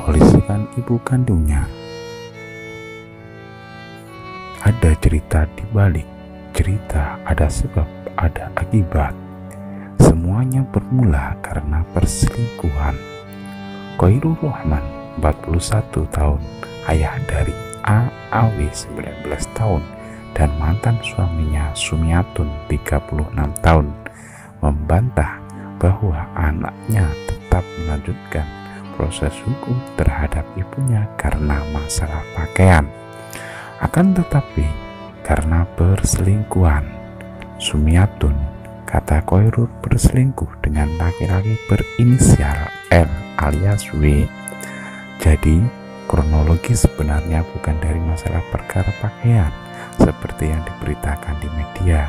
dipolisikan ibu kandungnya. Ada cerita di balik cerita, ada sebab, ada akibat. Semuanya bermula karena perselingkuhan. Khairul Rahman, 41 tahun, ayah dari AAW 19 tahun, dan mantan suaminya Sumiatun 36 tahun, membantah bahwa anaknya tetap melanjutkan proses hukum terhadap ibunya karena masalah pakaian. Akan tetapi karena perselingkuhan, Sumiatun, kata Khairul, berselingkuh dengan laki-laki berinisial L alias W. Jadi kronologi sebenarnya bukan dari masalah perkara pakaian seperti yang diberitakan di media,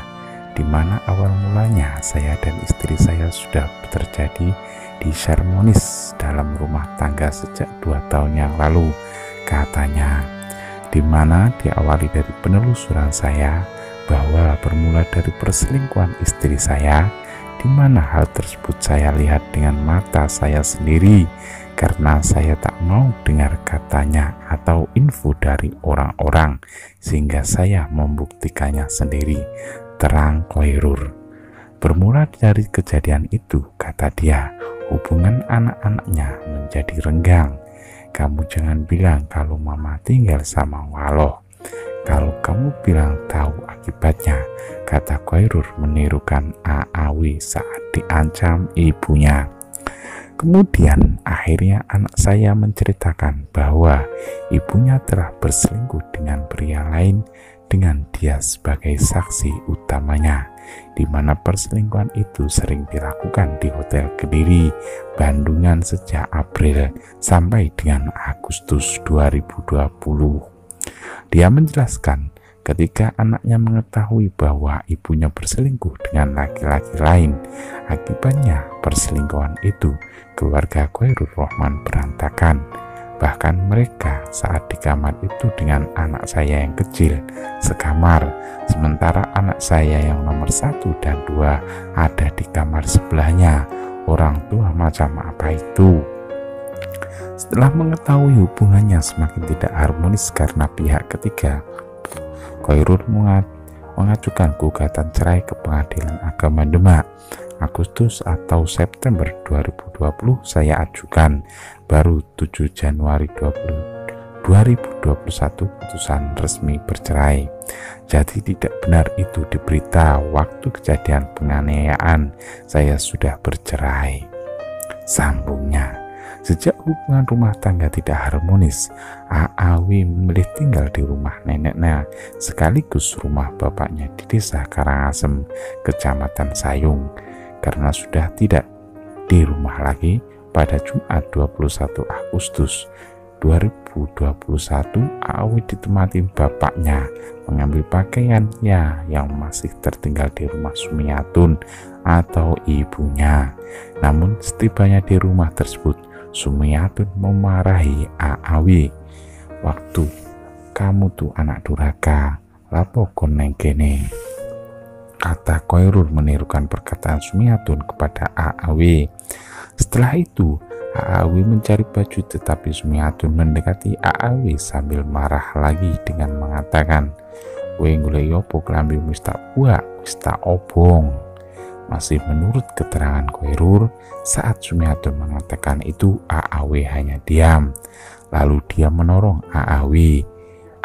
di mana awal mulanya saya dan istri saya sudah terjadi disharmonis dalam rumah tangga sejak 2 tahun yang lalu, katanya, di mana diawali dari penelusuran saya bahwa bermula dari perselingkuhan istri saya, di mana hal tersebut saya lihat dengan mata saya sendiri karena saya tak mau dengar katanya atau info dari orang-orang, sehingga saya membuktikannya sendiri, terang Khairul. Bermula dari kejadian itu, kata dia, hubungan anak-anaknya menjadi renggang. Kamu jangan bilang kalau mama tinggal sama Waloh. Kalau kamu bilang tahu akibatnya, kata Khairul menirukan AAW saat diancam ibunya. Kemudian akhirnya anak saya menceritakan bahwa ibunya telah berselingkuh dengan pria lain dengan dia sebagai saksi utamanya, di mana perselingkuhan itu sering dilakukan di Hotel Kediri, Bandungan sejak April sampai dengan Agustus 2020. Dia menjelaskan ketika anaknya mengetahui bahwa ibunya berselingkuh dengan laki-laki lain, akibatnya perselingkuhan itu keluarga Khairul Rahman berantakan. Bahkan mereka saat di kamar itu dengan anak saya yang kecil sekamar, sementara anak saya yang nomor 1 dan 2 ada di kamar sebelahnya. Orang tua macam apa itu? Setelah mengetahui hubungannya semakin tidak harmonis karena pihak ketiga, Khairul mengajukan gugatan cerai ke Pengadilan Agama Demak. Agustus atau September 2020 saya ajukan, baru 7 Januari 2021 putusan resmi bercerai. Jadi tidak benar itu di berita waktu kejadian penganiayaan saya sudah bercerai. Sambungnya, sejak hubungan rumah tangga tidak harmonis, AAW memilih tinggal di rumah neneknya sekaligus rumah bapaknya di Desa Karangasem, Kecamatan Sayung. Karena sudah tidak di rumah lagi, pada Jumat 21 Agustus 2021, AAW ditemani bapaknya mengambil pakaiannya yang masih tertinggal di rumah Sumiatun atau ibunya. Namun setibanya di rumah tersebut, Sumiatun memarahi AAW. Waktu kamu tuh anak durhaka, lapo koneng kene, kata Khairul menirukan perkataan Sumiatun kepada AAW. Setelah itu AAW mencari baju, tetapi Sumiatun mendekati AAW sambil marah lagi dengan mengatakan, "Kowe golek opo klambimu wis tak buak, wis tak obong." Masih menurut keterangan Khairul, saat Sumiatun mengatakan itu, AAW hanya diam. Lalu dia menorong AAW.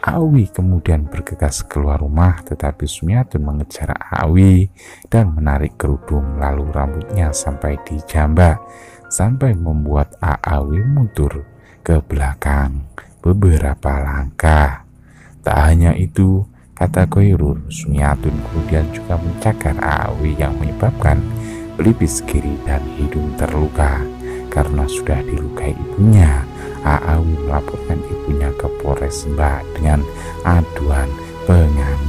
AAW kemudian bergegas keluar rumah, tetapi Sumiatun mengejar AAW dan menarik kerudung lalu rambutnya sampai dijambak, sampai membuat AAW mundur ke belakang beberapa langkah. Tak hanya itu, kata Khairul, Sumiatun kemudian juga mencakar AAW yang menyebabkan pelipis kiri dan hidung terluka. Karena sudah dilukai ibunya, AAW melaporkan ibunya ke Polres Mbak dengan aduan penganiayaan.